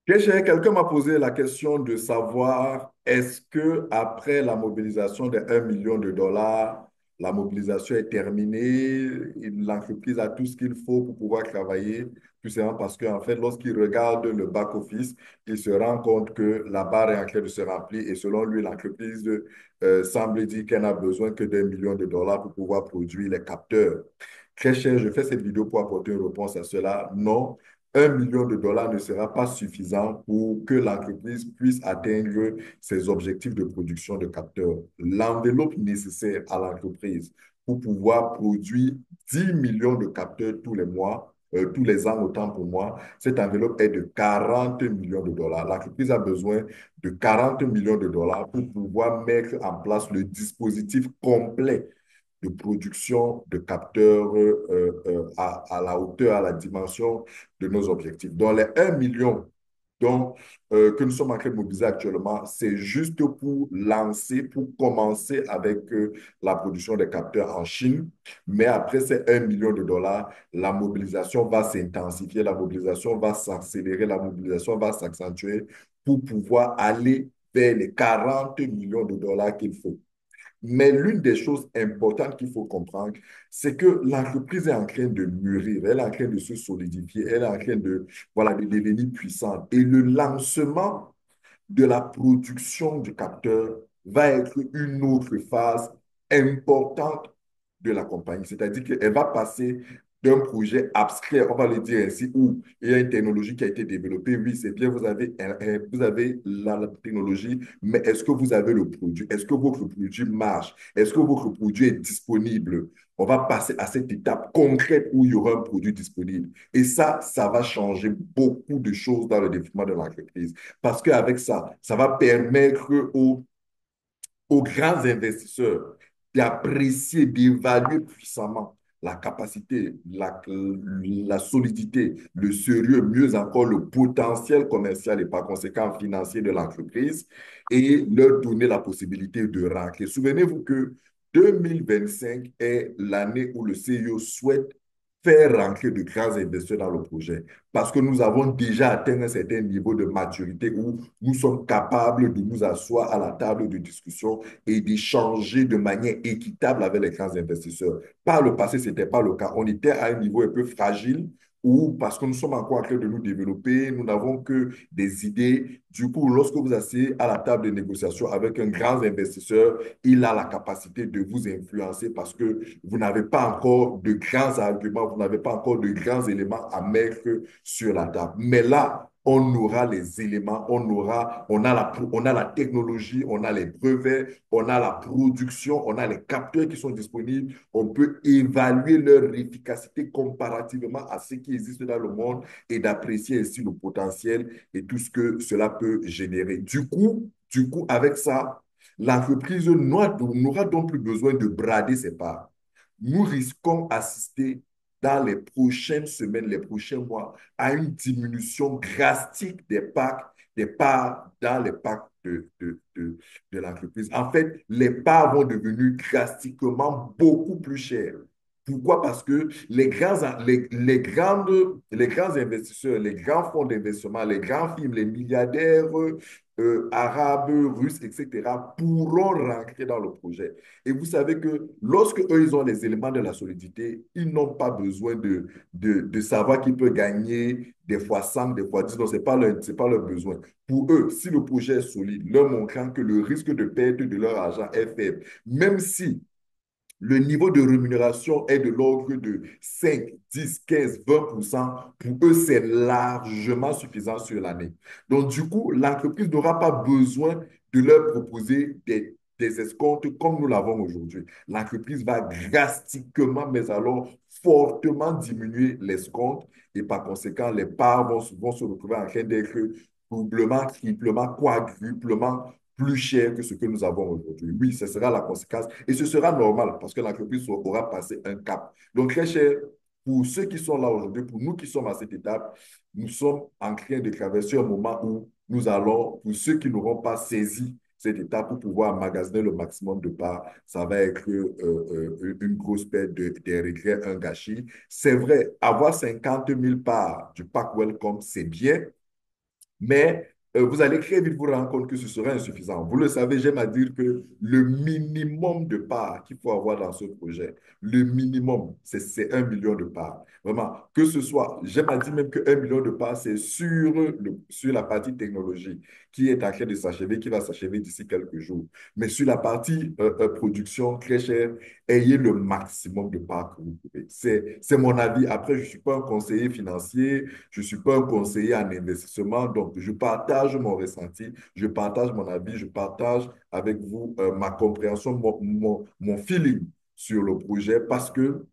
Quelqu'un m'a posé la question de savoir est-ce que après la mobilisation de 1 million de dollars, la mobilisation est terminée, l'entreprise a tout ce qu'il faut pour pouvoir travailler, tout simplement parce qu'en fait, lorsqu'il regarde le back-office, il se rend compte que la barre est en train de se remplir et selon lui, l'entreprise semble dire qu'elle n'a besoin que d'1 million de dollars pour pouvoir produire les capteurs. Très cher, je fais cette vidéo pour apporter une réponse à cela. Non, 1 million de dollars ne sera pas suffisant pour que l'entreprise puisse atteindre ses objectifs de production de capteurs. L'enveloppe nécessaire à l'entreprise pour pouvoir produire 10 millions de capteurs tous les mois, tous les ans, autant pour moi, cette enveloppe est de 40 millions de dollars. L'entreprise a besoin de 40 millions de dollars pour pouvoir mettre en place le dispositif complet de production de capteurs à la hauteur, à la dimension de nos objectifs. Donc, les 1 million que nous sommes en train de mobiliser actuellement, c'est juste pour lancer, pour commencer avec la production des capteurs en Chine. Mais après ces 1 million de dollars, la mobilisation va s'intensifier, la mobilisation va s'accélérer, la mobilisation va s'accentuer pour pouvoir aller vers les 40 millions de dollars qu'il faut. Mais l'une des choses importantes qu'il faut comprendre, c'est que l'entreprise est en train de mûrir, elle est en train de se solidifier, elle est en train de, voilà, de devenir puissante. Et le lancement de la production du capteur va être une autre phase importante de la compagnie. C'est-à-dire qu'elle va passer d'un projet abstrait, on va le dire ainsi, où il y a une technologie qui a été développée. Oui, c'est bien, vous avez la technologie, mais est-ce que vous avez le produit? Est-ce que votre produit marche? Est-ce que votre produit est disponible? On va passer à cette étape concrète où il y aura un produit disponible. Et ça va changer beaucoup de choses dans le développement de l'entreprise. Parce qu'avec ça, ça va permettre aux grands investisseurs d'apprécier, d'évaluer puissamment la capacité, la solidité, le sérieux, mieux encore le potentiel commercial et par conséquent financier de l'entreprise et leur donner la possibilité de rentrer. Souvenez-vous que 2025 est l'année où le CEO souhaite faire rentrer de grands investisseurs dans le projet parce que nous avons déjà atteint un certain niveau de maturité où nous sommes capables de nous asseoir à la table de discussion et d'échanger de manière équitable avec les grands investisseurs. Par le passé, ce n'était pas le cas. On était à un niveau un peu fragile ou parce que nous sommes encore en train de nous développer, nous n'avons que des idées. Du coup, lorsque vous asseyez à la table de négociation avec un grand investisseur, il a la capacité de vous influencer parce que vous n'avez pas encore de grands arguments, vous n'avez pas encore de grands éléments à mettre sur la table. Mais là, on aura les éléments, on a la technologie, on a les brevets, on a la production, on a les capteurs qui sont disponibles. On peut évaluer leur efficacité comparativement à ce qui existe dans le monde et d'apprécier ainsi le potentiel et tout ce que cela peut générer. Du coup, avec ça, l'entreprise n'aura donc plus besoin de brader ses parts. Nous risquons d'assister dans les prochaines semaines, les prochains mois, à une diminution drastique des parts dans les parts de l'entreprise. En fait, les parts vont devenir drastiquement beaucoup plus chères. Pourquoi? Parce que les grands investisseurs, les grands fonds d'investissement, les grands firmes, les milliardaires arabes, russes, etc., pourront rentrer dans le projet. Et vous savez que lorsque eux, ils ont les éléments de la solidité, ils n'ont pas besoin de savoir qui peut gagner des fois 5, des fois 10. Non, c'est pas leur besoin. Pour eux, si le projet est solide, leur montrant que le risque de perte de leur argent est faible, même si le niveau de rémunération est de l'ordre de 5, 10, 15, 20%. Pour eux, c'est largement suffisant sur l'année. Donc, du coup, l'entreprise n'aura pas besoin de leur proposer des escomptes comme nous l'avons aujourd'hui. L'entreprise va drastiquement, mais alors fortement diminuer l'escompte et par conséquent, les parts vont se retrouver en train d'être doublement, triplement, quadruplement plus cher que ce que nous avons aujourd'hui. Oui, ce sera la conséquence et ce sera normal parce que l'entreprise aura passé un cap. Donc, très cher, pour ceux qui sont là aujourd'hui, pour nous qui sommes à cette étape, nous sommes en train de traverser un moment où nous allons, pour ceux qui n'auront pas saisi cette étape pour pouvoir magasiner le maximum de parts, ça va être une grosse perte des regrets, un gâchis. C'est vrai, avoir 50 000 parts du pack Welcome, c'est bien, Mais vous allez très vite vous rendre compte que ce serait insuffisant. Vous le savez, j'aime à dire que le minimum de parts qu'il faut avoir dans ce projet, le minimum, c'est 1 million de parts. Vraiment, que ce soit, j'aime à dire même que 1 million de parts, c'est sur la partie technologie qui est en train de s'achever, qui va s'achever d'ici quelques jours. Mais sur la partie production, très chère, ayez le maximum de parts que vous pouvez. C'est mon avis. Après, je ne suis pas un conseiller financier, je ne suis pas un conseiller en investissement, donc je partage mon ressenti, je partage mon avis, je partage avec vous ma compréhension, mon feeling sur le projet parce que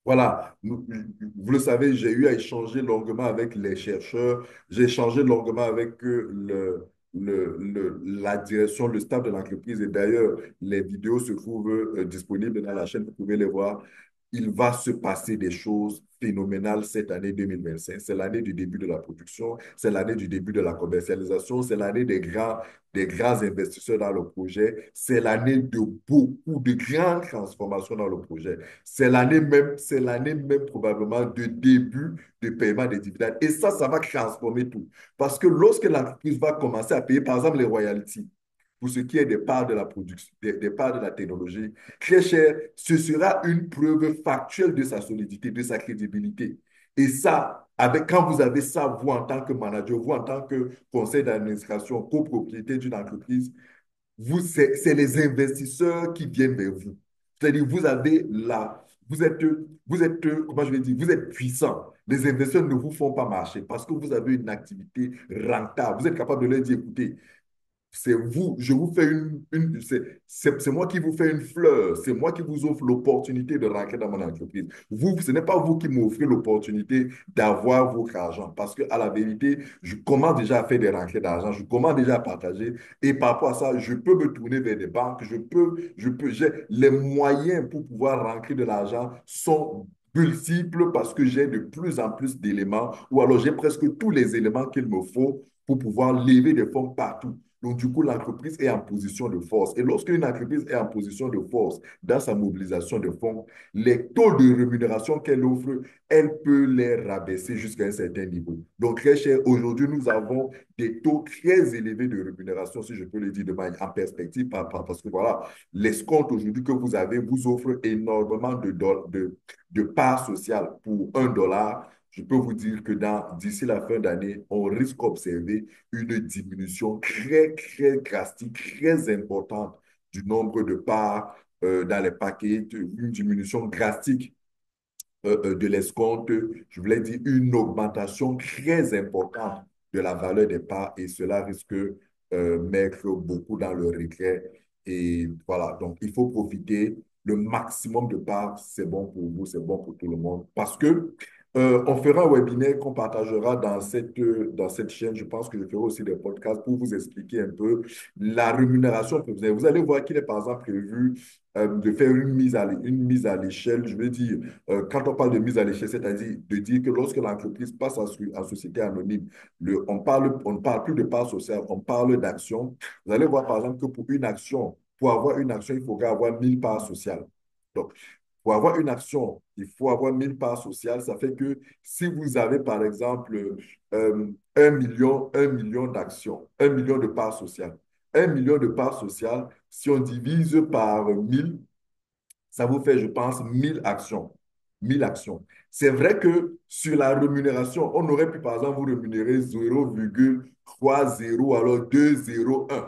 voilà, vous le savez, j'ai eu à échanger longuement avec les chercheurs, j'ai échangé longuement avec la direction, le staff de l'entreprise. Et d'ailleurs, les vidéos se trouvent disponibles dans la chaîne, vous pouvez les voir. Il va se passer des choses phénoménales cette année 2025. C'est l'année du début de la production, c'est l'année du début de la commercialisation, c'est l'année des grands investisseurs dans le projet, c'est l'année de beaucoup de grandes transformations dans le projet. C'est l'année même probablement de début de paiement des dividendes. Et ça va transformer tout. Parce que lorsque l'entreprise va commencer à payer, par exemple, les royalties, pour ce qui est des parts de la production, des parts de la technologie, très cher, ce sera une preuve factuelle de sa solidité, de sa crédibilité. Et ça, quand vous avez ça, vous en tant que manager, vous en tant que conseil d'administration, copropriété d'une entreprise, c'est les investisseurs qui viennent vers vous. C'est-à-dire, vous êtes, comment je vais dire, vous êtes puissant. Les investisseurs ne vous font pas marcher parce que vous avez une activité rentable. Vous êtes capable de leur dire, écoutez, c'est vous, je vous fais c'est moi qui vous fais une fleur, c'est moi qui vous offre l'opportunité de rentrer dans mon entreprise. Vous, ce n'est pas vous qui m'offrez l'opportunité d'avoir votre argent parce que à la vérité, je commence déjà à faire des rentrées d'argent, je commence déjà à partager et par rapport à ça, je peux me tourner vers des banques, j'ai les moyens pour pouvoir rentrer de l'argent sont multiples parce que j'ai de plus en plus d'éléments ou alors j'ai presque tous les éléments qu'il me faut pour pouvoir lever des fonds partout. Donc, du coup, l'entreprise est en position de force. Et lorsqu'une entreprise est en position de force dans sa mobilisation de fonds, les taux de rémunération qu'elle offre, elle peut les rabaisser jusqu'à un certain niveau. Donc, très cher, aujourd'hui, nous avons des taux très élevés de rémunération, si je peux le dire de manière en perspective, parce que voilà, l'escompte aujourd'hui que vous avez vous offre énormément de parts sociales pour 1 dollar. Je peux vous dire que d'ici la fin d'année, on risque d'observer une diminution très, très drastique, très importante du nombre de parts dans les paquets, une diminution drastique de l'escompte, je voulais dire une augmentation très importante de la valeur des parts et cela risque mettre beaucoup dans le regret. Et voilà, donc il faut profiter le maximum de parts, c'est bon pour vous, c'est bon pour tout le monde parce que on fera un webinaire qu'on partagera dans cette chaîne. Je pense que je ferai aussi des podcasts pour vous expliquer un peu la rémunération prévisionnelle. Vous allez voir qu'il est par exemple prévu de faire une mise à l'échelle. Je veux dire, quand on parle de mise à l'échelle, c'est-à-dire de dire que lorsque l'entreprise passe en société anonyme, on ne parle plus de part sociale, on parle d'action. Vous allez voir par exemple que pour avoir une action, il faudra avoir 1000 parts sociales. Donc, pour avoir une action, il faut avoir 1000 parts sociales. Ça fait que si vous avez, par exemple, 1 million d'actions, 1 million de parts sociales, 1 million de parts sociales, si on divise par 1000, ça vous fait, je pense, 1000 actions. 1000 actions. C'est vrai que sur la rémunération, on aurait pu, par exemple, vous rémunérer 0,30 alors 2,01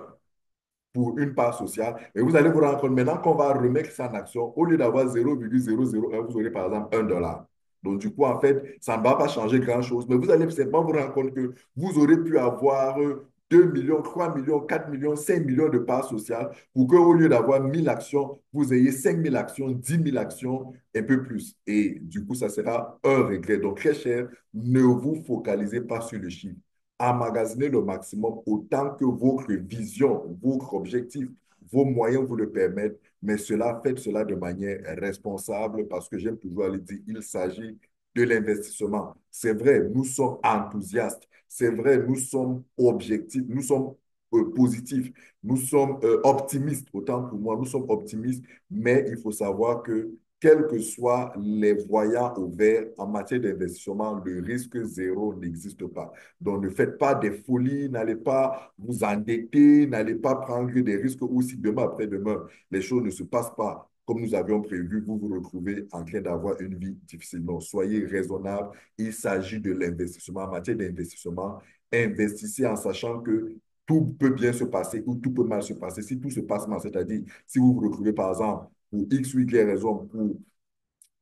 pour une part sociale. Et vous allez vous rendre compte maintenant qu'on va remettre ça en action. Au lieu d'avoir 0,001, vous aurez par exemple 1 dollar. Donc, du coup, en fait, ça ne va pas changer grand-chose. Mais vous allez simplement vous rendre compte que vous aurez pu avoir 2 millions, 3 millions, 4 millions, 5 millions de parts sociales pour qu'au lieu d'avoir 1000 actions, vous ayez 5000 actions, 10 000 actions, un peu plus. Et du coup, ça sera un regret. Donc, très cher, ne vous focalisez pas sur le chiffre, emmagasiner le maximum autant que votre vision, votre objectif, vos moyens vous le permettent, mais faites cela de manière responsable parce que j'aime toujours aller dire, il s'agit de l'investissement. C'est vrai, nous sommes enthousiastes. C'est vrai, nous sommes objectifs, nous sommes positifs, nous sommes optimistes, autant pour moi, nous sommes optimistes, mais il faut savoir que quels que soient les voyants au vert en matière d'investissement, le risque zéro n'existe pas. Donc, ne faites pas des folies, n'allez pas vous endetter, n'allez pas prendre des risques où si demain après-demain, les choses ne se passent pas comme nous avions prévu, vous vous retrouvez en train d'avoir une vie difficile. Donc, soyez raisonnable. Il s'agit de l'investissement. En matière d'investissement, investissez en sachant que tout peut bien se passer ou tout peut mal se passer. Si tout se passe mal, c'est-à-dire si vous vous retrouvez par exemple pour X ou Y raison, pour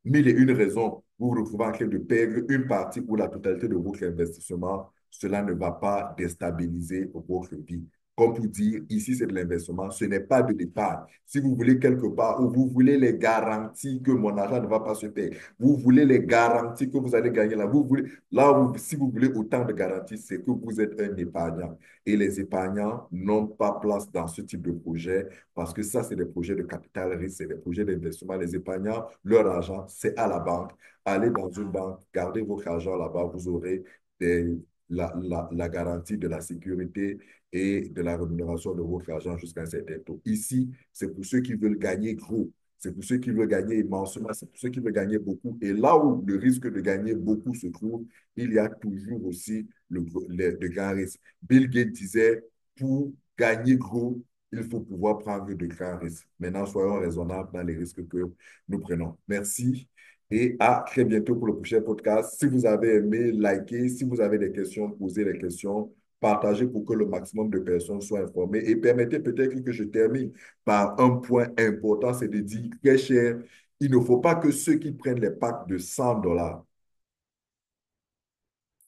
mille et une raisons, vous vous retrouvez en train de perdre une partie ou la totalité de votre investissement, cela ne va pas déstabiliser votre vie. Comme pour dire, ici, c'est de l'investissement, ce n'est pas de l'épargne. Si vous voulez quelque part où vous voulez les garanties que mon argent ne va pas se perdre, vous voulez les garanties que vous allez gagner là, vous voulez, là où, si vous voulez autant de garanties, c'est que vous êtes un épargnant. Et les épargnants n'ont pas place dans ce type de projet parce que ça, c'est des projets de capital risque, c'est des projets d'investissement. Les épargnants, leur argent, c'est à la banque. Allez dans une banque, gardez votre argent là-bas, vous aurez des, la garantie de la sécurité et de la rémunération de votre argent jusqu'à un certain taux. Ici, c'est pour ceux qui veulent gagner gros. C'est pour ceux qui veulent gagner immensément, c'est pour ceux qui veulent gagner beaucoup. Et là où le risque de gagner beaucoup se trouve, il y a toujours aussi le grand risque. Bill Gates disait, pour gagner gros, il faut pouvoir prendre de grands risques. Maintenant, soyons raisonnables dans les risques que nous prenons. Merci et à très bientôt pour le prochain podcast. Si vous avez aimé, likez. Si vous avez des questions, posez les questions. Partagez pour que le maximum de personnes soient informées. Et permettez peut-être que je termine par un point important, c'est de dire, très cher, il ne faut pas que ceux qui prennent les packs de $100